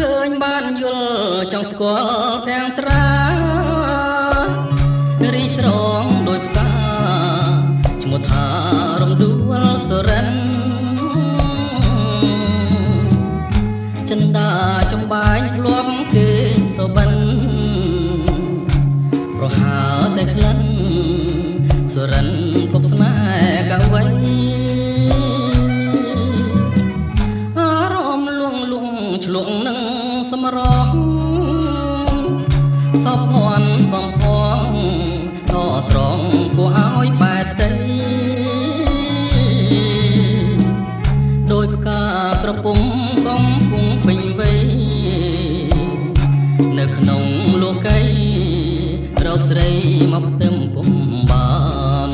ឃើញបានយល់ចង់ស្គាល់ទាំងត្រារីស្រងដូចផ្កាឈ្មោះថារំដួលសរិនចិនដាចំបាញ់ធ្លាប់គេសុបិនប្រហើតែក្លិនសរិនគប់ស្នេហ៍កវីអារម្មណ៍លួងលងឆ្លងនឹងសម្រស់សពភ័ណ្ឌសំផងតស្រងគួរឲ្យបែកទៅដោយផ្កាក្រពុំកំពុងពេញវ័យនៅក្នុងលោកីរកស្រីមកផ្ទឹមពុំបាន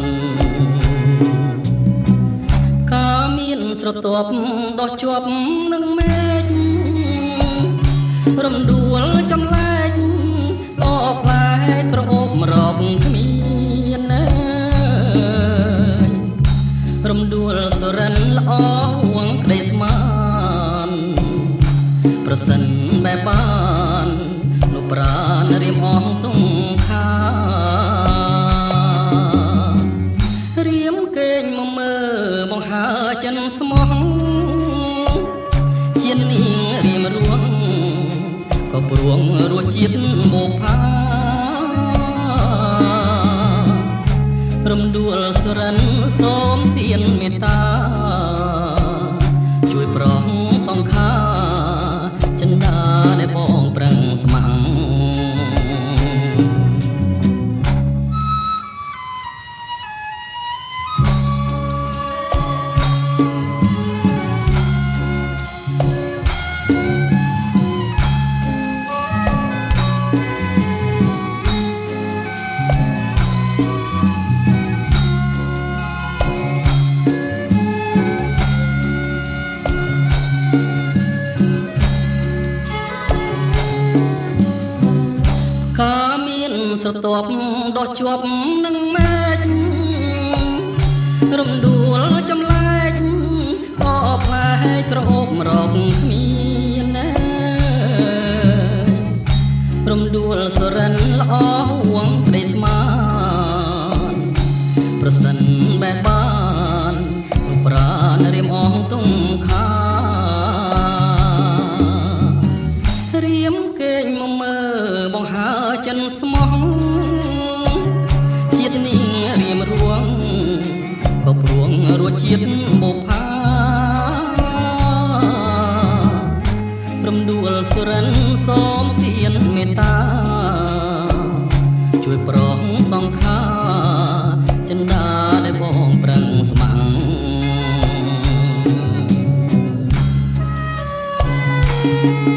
ការមានស្រទាប់ដោះជាប់នឹងមេឃរំដួលចម្លែកក៏ផ្លែក្រអូបរកគ្មានណារំដួលសរិនល្អហួងក្តីស្មានប្រសិនបែបបាននោះប្រាណរៀមអស់ទុំខារៀមកេងមកមើបង្ហើចិនស្មោះជានាងរៀមរួងក៏ព្រួងរសជាតិបុផារំដួលសរិនសូមទានមេត្តាជួយប្រងសង្ខាចិនដាដែលបងប្រឹងស្ម័គ្រស្រទាប់ដោះជាប់នឹងមេឃរំដួលចម្លែកក៏ផ្លែក្រអូបរកគ្មានណារំដួលសរិនល្អហួងក្តីស្មានប្រសិនបែបបាននោះប្រាណរៀមអស់ទុំខារៀមកេងមកមើបង្ហើចិនស្មោះជាតិនាងរៀមរួងក៏ព្រួងរសជាតិបុផារំដួលសរិនសូមទានមេត្តាជួយប្រងសង្ខាចិនដាដែលបងប្រឹងស្ម័គ្រ